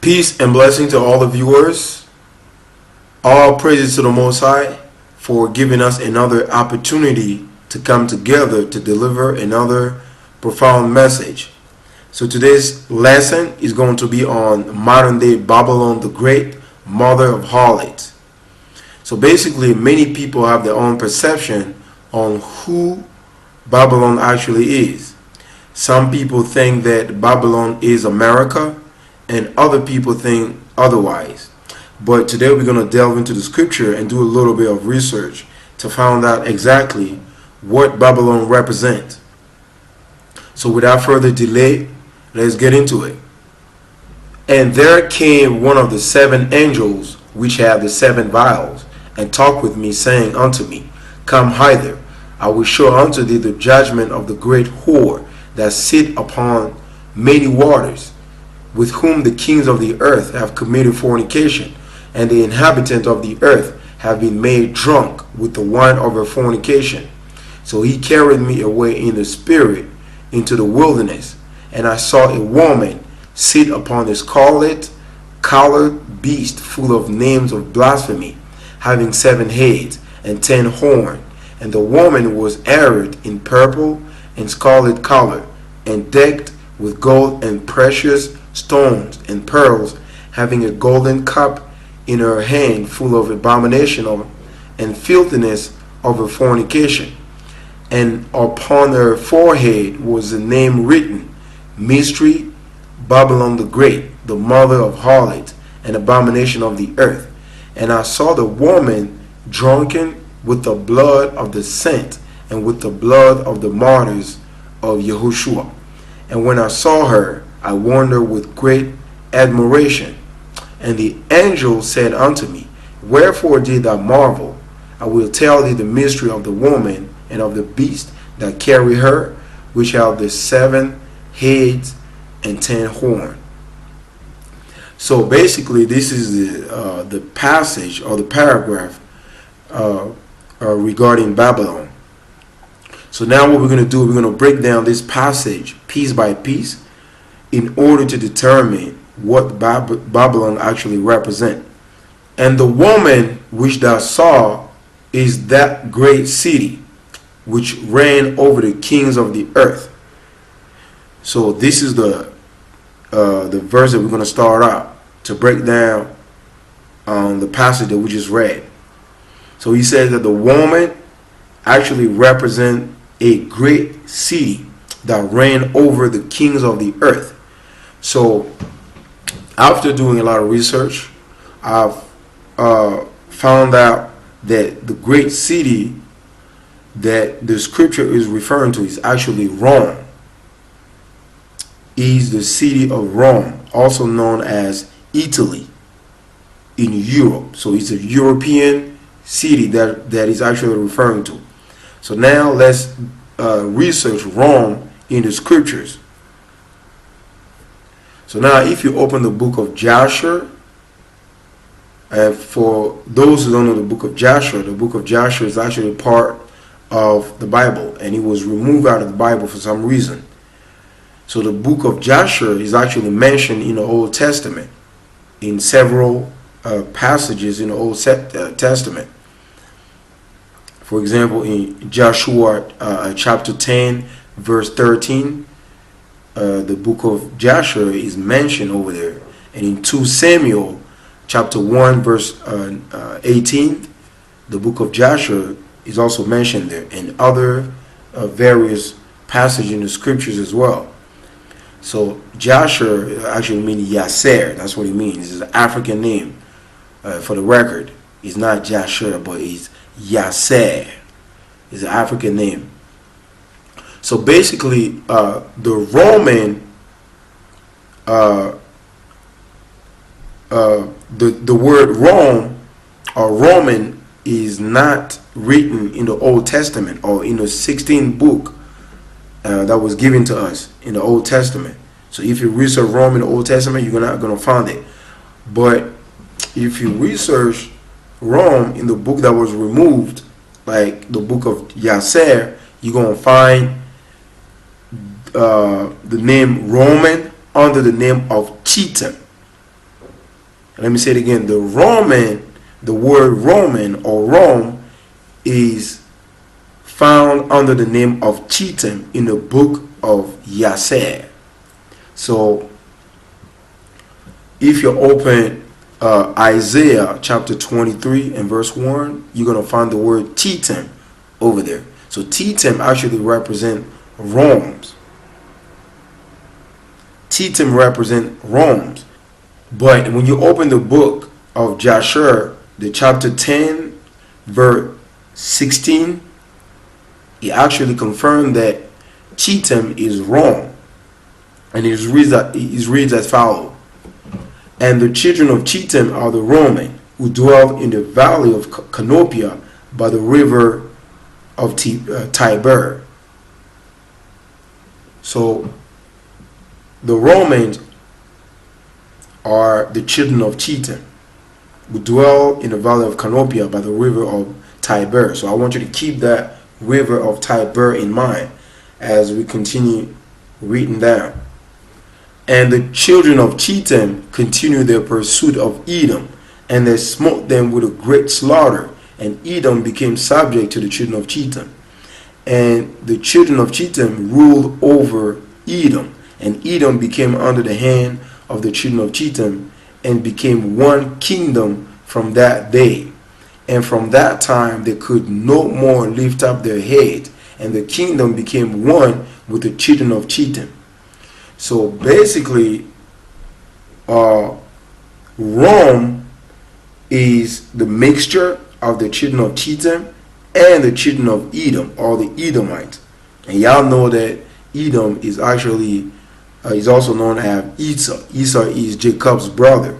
Peace and blessing to all the viewers. All praises to the Most High for giving us another opportunity to come together to deliver another profound message. So today's lesson is going to be on modern day Babylon the Great, mother of harlots. So basically, many people have their own perception on who Babylon actually is. Some people think that Babylon is America, and other people think otherwise. But today we're going to delve into the scripture and do a little bit of research to find out exactly what Babylon represents. So without further delay, let's get into it. And there came one of the seven angels which had the seven vials, and talked with me, saying unto me, Come hither, I will show unto thee the judgment of the great whore that sit upon many waters, with whom the kings of the earth have committed fornication, and the inhabitants of the earth have been made drunk with the wine of her fornication. So he carried me away in the spirit into the wilderness, and I saw a woman sit upon a scarlet colored beast full of names of blasphemy, having 7 heads and 10 horns. And the woman was arrayed in purple and scarlet color, and decked with gold and precious stones and pearls, having a golden cup in her hand full of abomination and filthiness of her fornication. And upon her forehead was the name written, Mystery, Babylon the Great, the mother of harlots and abomination of the earth. And I saw the woman drunken with the blood of the saints and with the blood of the martyrs of Yahushua. And when I saw her, I wondered with great admiration. And the angel said unto me, Wherefore did thou marvel? I will tell thee the mystery of the woman and of the beast that carry her, which have the 7 heads and 10 horns. So basically, this is the passage or the paragraph regarding Babylon. So now what we're going to do, we're going to break down this passage piece by piece in order to determine what Babylon actually represents. And the woman which thou saw is that great city which reigned over the kings of the earth. So this is the verse that we're going to start out to break down the passage that we just read. So he says that the woman actually represents a great city that reigned over the kings of the earth. So after doing a lot of research, I've found out that the great city that the scripture is referring to is actually Rome. Is the city of Rome, also known as Italy in Europe. So it's a European city that is actually referring to. So now let's research Rome in the scriptures. So now if you open the book of Joshua, for those who don't know the book of Joshua is actually part of the Bible, and it was removed out of the Bible for some reason. So the book of Joshua is actually mentioned in the Old Testament in several passages in the Old Testament. For example, in Joshua chapter 10, verse 13, the book of Joshua is mentioned over there. And in 2 Samuel chapter 1, verse 18, the book of Joshua is also mentioned there, and other various passages in the scriptures as well. So Joshua actually means Yasser. That's what it means. It's an African name. For the record, it's not Joshua, but it's Yasser. It's an African name. So basically, the Roman, the word Rome or Roman is not written in the Old Testament or in the 16th book that was given to us in the Old Testament. So if you research Rome in the Old Testament, you're not going to find it. But if you research Rome in the book that was removed, like the book of Yasser, you're going to find the name Roman under the name of Chetan. Let me say it again. The word Roman or Rome is found under the name of Chetam in the book of Yasser. So if you open Isaiah chapter 23 and verse 1, you're going to find the word Chetam over there. So Chetam actually represent Rome's. Chetam represent Rome's. But when you open the book of Jasher, the chapter 10, verse 16, it actually confirmed that Chetam is Rome. And it reads as follows. And the children of Chetam are the Roman, who dwell in the valley of Canopia by the river of Tiber. So the Romans are the children of Chetam, who dwell in the valley of Canopia by the river of Tiber. So I want you to keep that river of Tiber in mind as we continue reading down. And the children of Chetam continued their pursuit of Edom, and they smote them with a great slaughter, and Edom became subject to the children of Chetam. And the children of Chetam ruled over Edom, and Edom became under the hand of the children of Chetam, and became one kingdom from that day. And from that time they could no more lift up their head, and the kingdom became one with the children of Chetam. So basically, Rome is the mixture of the children of Chetam and the children of Edom, or the Edomites. And y'all know that Edom is actually is also known as Esau. Esau is Jacob's brother.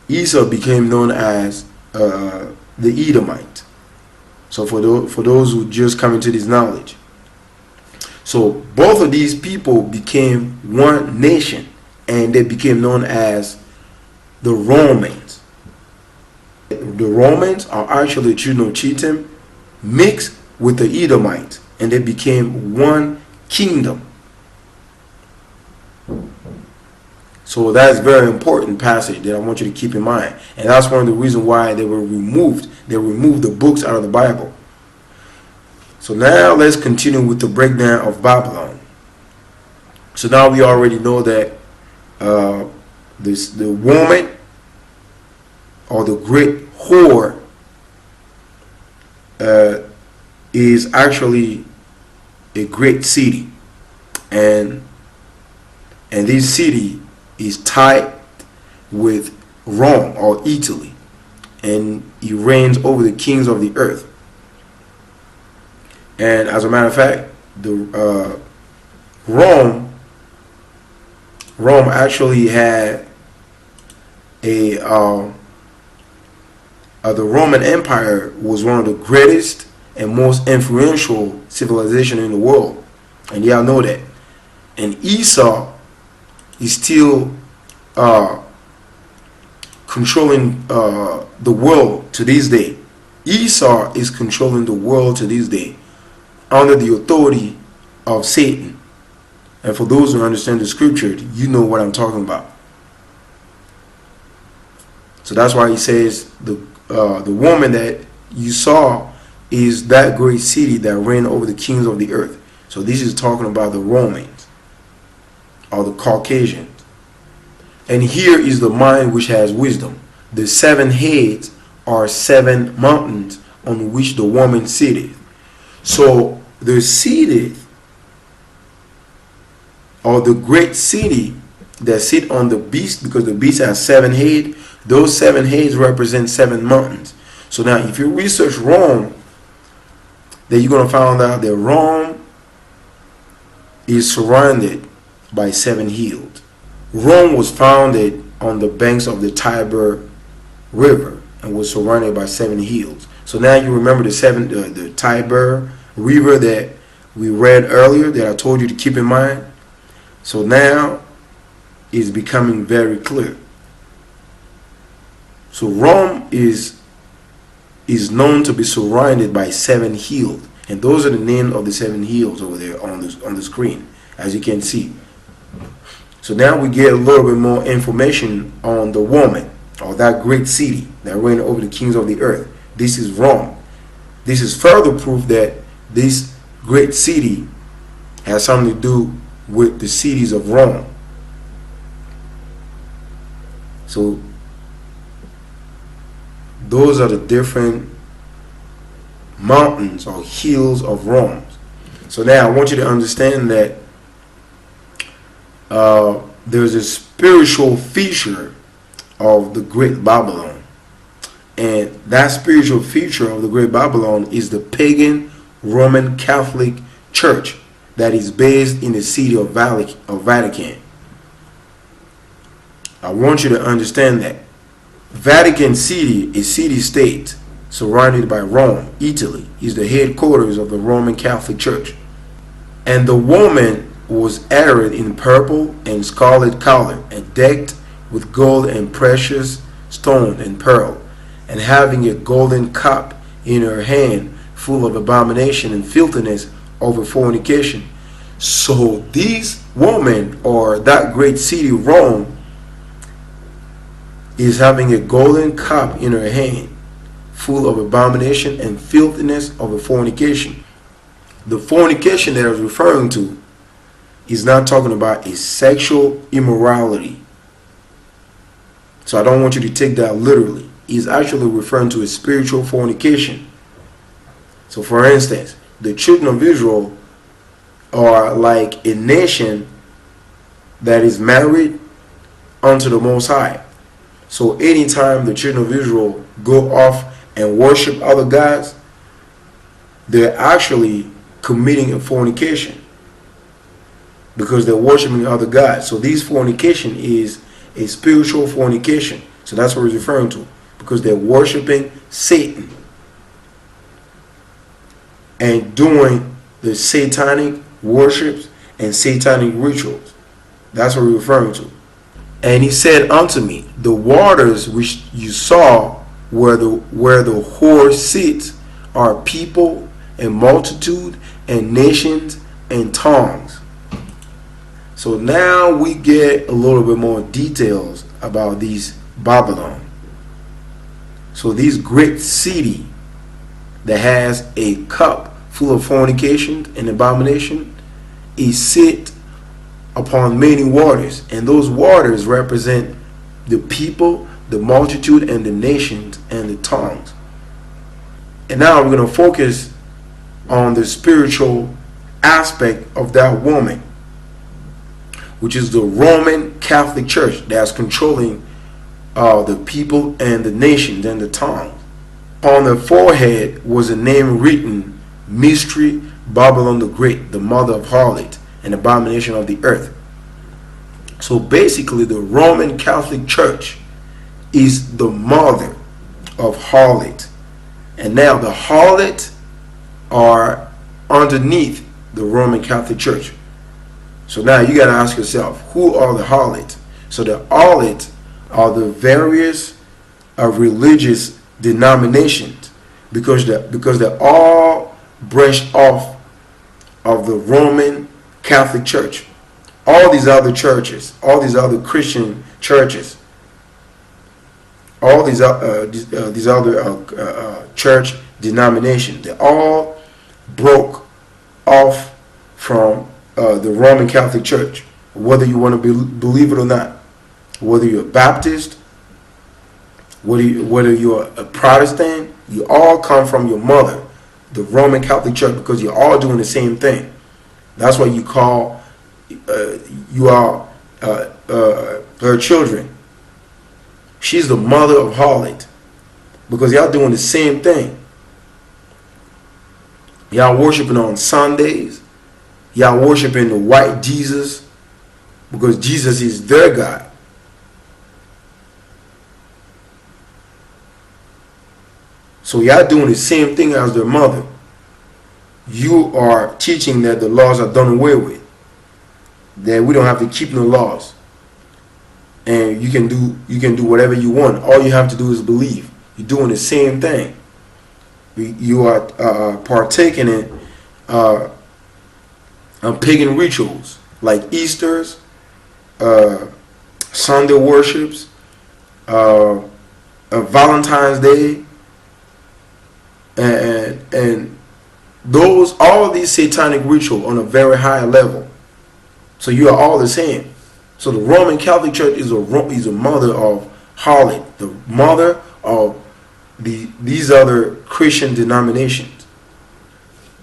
Esau became known as the Edomite. So for those who just come into this knowledge. So both of these people became one nation, and they became known as the Romans. The Romans are actually the children of Chetam mixed with the Edomites, and they became one kingdom. So that's a very important passage that I want you to keep in mind. And that's one of the reasons why they were removed. They removed the books out of the Bible. So now let's continue with the breakdown of Babylon. So now we already know that the woman, or the great whore, is actually a great city, and this city is tied with Rome, or Italy, and he reigns over the kings of the earth. And as a matter of fact, the Rome actually had the Roman Empire was one of the greatest and most influential civilization in the world, and y'all know that. And Esau is still controlling the world to this day. Esau is controlling the world to this day, under the authority of Satan. And for those who understand the scripture, you know what I'm talking about. So that's why he says the woman that you saw is that great city that reigned over the kings of the earth. So this is talking about the Romans, or the Caucasians. And here is the mind which has wisdom. The 7 heads are 7 mountains on which the woman sitteth. So the seated, or the great city that sit on the beast, because the beast has 7 heads, those 7 heads represent 7 mountains. So now if you research Rome, then you're going to find out that Rome is surrounded by 7 hills. Rome was founded on the banks of the Tiber River and was surrounded by 7 hills. So now you remember the Tiber River that we read earlier, that I told you to keep in mind. So now it's becoming very clear. So Rome is known to be surrounded by 7 hills, and those are the names of the 7 hills over there on the screen, as you can see. So now we get a little bit more information on the woman, or that great city that reigned over the kings of the earth. This is Rome. This is further proof that this great city has something to do with the cities of Rome. So those are the different mountains or hills of Rome. So now I want you to understand that there's a spiritual feature of the Great Babylon. And that spiritual feature of the Great Babylon is the pagan Roman Catholic Church that is based in the city of Vatican. I want you to understand that Vatican City is city-state surrounded by Rome, Italy, is the headquarters of the Roman Catholic Church. And the woman was arrayed in purple and scarlet color, and decked with gold and precious stone and pearl, and having a golden cup in her hand, full of abomination and filthiness over fornication. So these women, or that great city Rome, is having a golden cup in her hand, full of abomination and filthiness of fornication. The fornication that I was referring to is not talking about a sexual immorality. So I don't want you to take that literally. He's actually referring to a spiritual fornication. So for instance, the children of Israel are like a nation that is married unto the Most High. So anytime the children of Israel go off and worship other gods, they're actually committing a fornication because they're worshiping other gods. So this fornication is a spiritual fornication. So that's what we're referring to, because they're worshiping Satan and doing the satanic worships and satanic rituals. That's what we're referring to. And he said unto me, the waters which you saw where the whore sits are people and multitude and nations and tongues. So now we get a little bit more details about these Babylon. So this great city that has a cup full of fornication and abomination is sit upon many waters, and those waters represent the people, the multitude, and the nations and the tongues. And now we're going to focus on the spiritual aspect of that woman, which is the Roman Catholic Church that's controlling the people and the nations and the tongues. On the forehead was a name written, Mystery Babylon the Great, the mother of harlot and abomination of the earth. So basically the Roman Catholic Church is the mother of harlot. And now the harlot are underneath the Roman Catholic Church. So now you got to ask yourself, who are the harlots? So the harlots are the various religious denominations, because they're all branched off of the Roman Catholic Church. All these other churches, all these other Christian churches, all these other church denominations, they all broke off from the Roman Catholic Church, whether you want to believe it or not. Whether you're a Baptist, whether you're a Protestant, you all come from your mother, the Roman Catholic Church, because you're all doing the same thing. That's why you call you are her children. She's the mother of harlot, because y'all doing the same thing. Y'all worshiping on Sundays. Y'all worshiping the white Jesus, because Jesus is their God. So y'all doing the same thing as their mother. You are teaching that the laws are done away with, that we don't have to keep no laws, and you can do whatever you want. All you have to do is believe. You're doing the same thing. You are partaking in pagan rituals like Easter's uh, Sunday worships, Valentine's Day, and those, all of these satanic rituals on a very high level. So you are all the same. So the Roman Catholic Church is a mother of harlot, the mother of these other Christian denominations.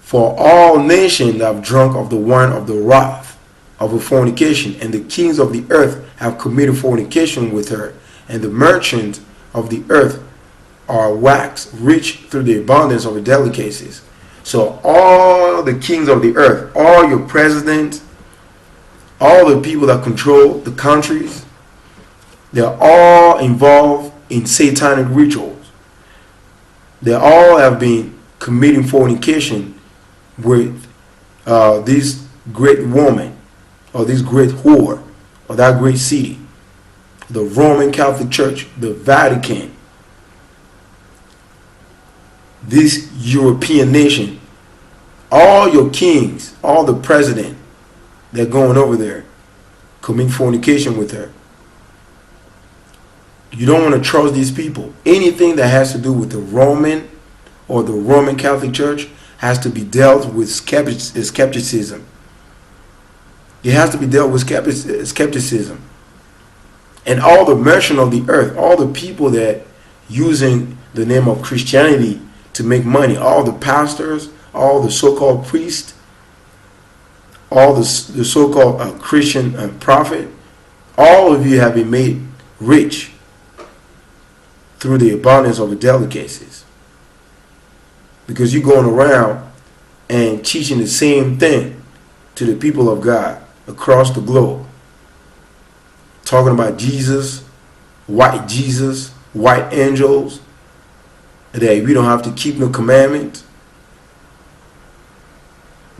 For all nations have drunk of the wine of the wrath of her fornication, and the kings of the earth have committed fornication with her, and the merchants of the earth are waxed rich through the abundance of her delicacies. So all the kings of the earth, all your presidents, all the people that control the countries, they're all involved in satanic rituals. They all have been committing fornication with this great woman, or this great whore, or that great city, the Roman Catholic Church, the Vatican, this European nation. All your kings, all the president, they're going over there committing fornication with her. You don't want to trust these people. Anything that has to do with the Roman or the Roman Catholic Church has to be dealt with skepticism. It has to be dealt with skepticism. And all the merchants of the earth, all the people that using the name of Christianity to make money, all the pastors, all the so-called priests, all the so-called Christian prophet, all of you have been made rich through the abundance of the delicacies, because you're going around and teaching the same thing to the people of God across the globe, talking about Jesus, white angels, that we don't have to keep no commandments.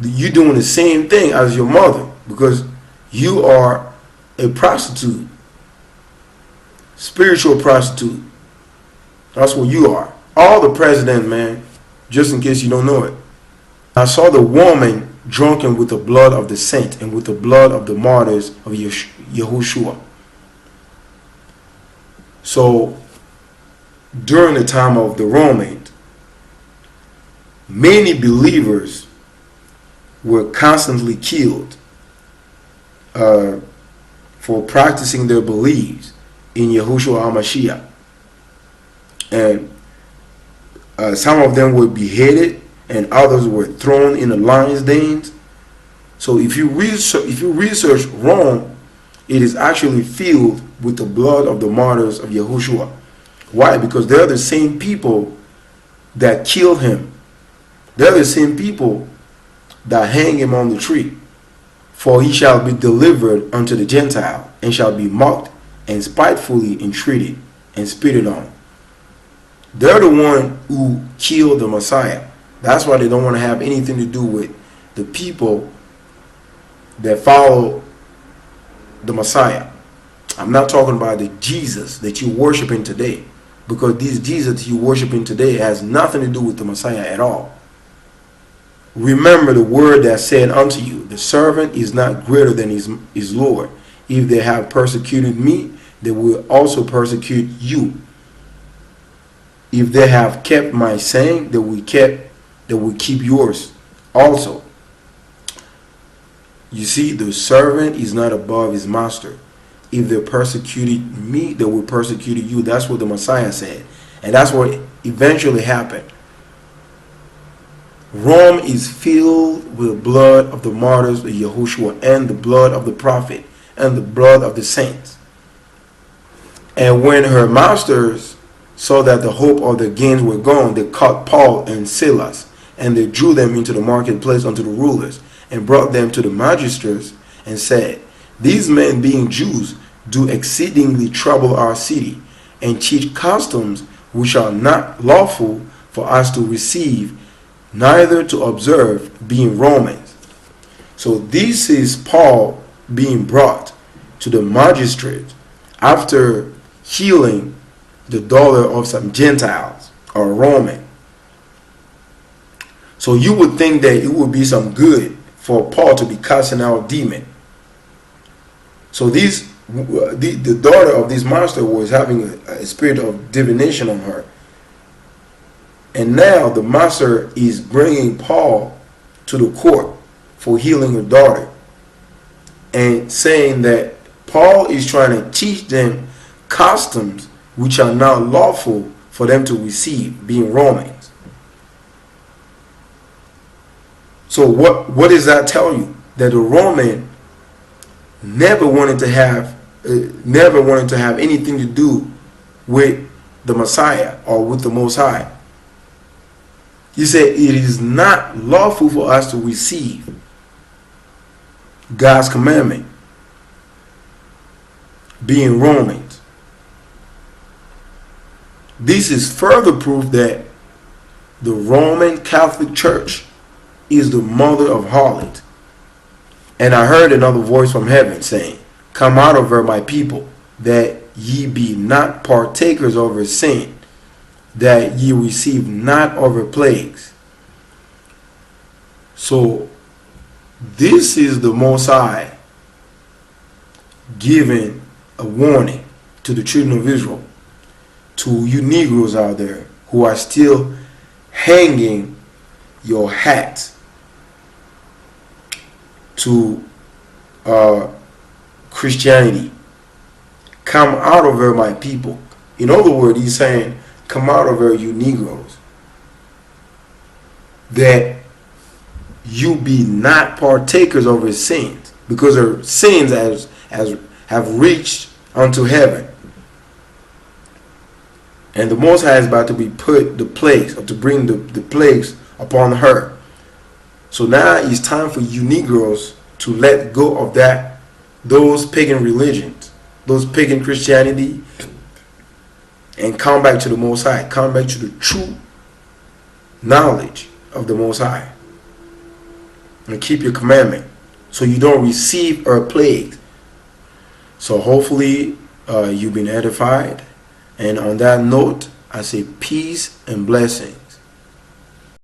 You're doing the same thing as your mother, because you are a prostitute, spiritual prostitute. That's what you are. All the presidents, man, just in case you don't know it. I saw the woman drunken with the blood of the saints and with the blood of the martyrs of Yahushua. So during the time of the Romans, many believers were constantly killed for practicing their beliefs in Yahushua HaMashiach. And some of them were beheaded, and others were thrown in the lion's dens. So if you research Rome, it is actually filled with the blood of the martyrs of Yahushua. Why? Because they're the same people that killed him. They're the same people that hang him on the tree. For he shall be delivered unto the Gentile, and shall be mocked and spitefully entreated and spitted on. They're the one who killed the Messiah. That's why they don't want to have anything to do with the people that follow the Messiah. I'm not talking about the Jesus that you're worshiping today, because this Jesus you're worshiping today has nothing to do with the Messiah at all. Remember the word that said unto you, the servant is not greater than his Lord. If they have persecuted me, they will also persecute you. If they have kept my saying, they will keep yours also. You see, the servant is not above his master. If they persecuted me, they will persecute you. That's what the Messiah said. And that's what eventually happened. Rome is filled with the blood of the martyrs of Yahushua, and the blood of the prophet, and the blood of the saints. And when her masters saw that the hope of their gains were gone, they caught Paul and Silas, and they drew them into the marketplace unto the rulers, and brought them to the magistrates, and said, These men, being Jews, do exceedingly trouble our city, and teach customs which are not lawful for us to receive, neither to observe, being Romans. So this is Paul being brought to the magistrate after healing the daughter of some Gentiles or Roman. So you would think that it would be some good for Paul to be casting out demons. So the daughter of this master was having a spirit of divination on her. And now the master is bringing Paul to the court for healing her daughter, and saying that Paul is trying to teach them customs which are not lawful for them to receive, being Romans. So what does that tell you? That the Roman never wanted to have anything to do with the Messiah or with the Most High. He said it is not lawful for us to receive God's commandment, being Romans. This is further proof that the Roman Catholic Church is the mother of harlots. And I heard another voice from heaven saying, "Come out of her, my people, that ye be not partakers of her sin, that ye receive not of her plagues." So this is the Most High giving a warning to the children of Israel, to you Negroes out there who are still hanging your hats to Christianity. Come out of her, my people. In other words, he's saying, come out of her, you Negroes, that you be not partakers of her sins, because her sins have reached unto heaven. And the Most High is about to be put the plagues, or to bring the plagues upon her. So now it's time for you Negroes to let go of those pagan religions, those pagan Christianity, and come back to the Most High. Come back to the true knowledge of the Most High. And keep your commandment, so you don't receive her plagues. So hopefully you've been edified. And on that note, I say peace and blessing.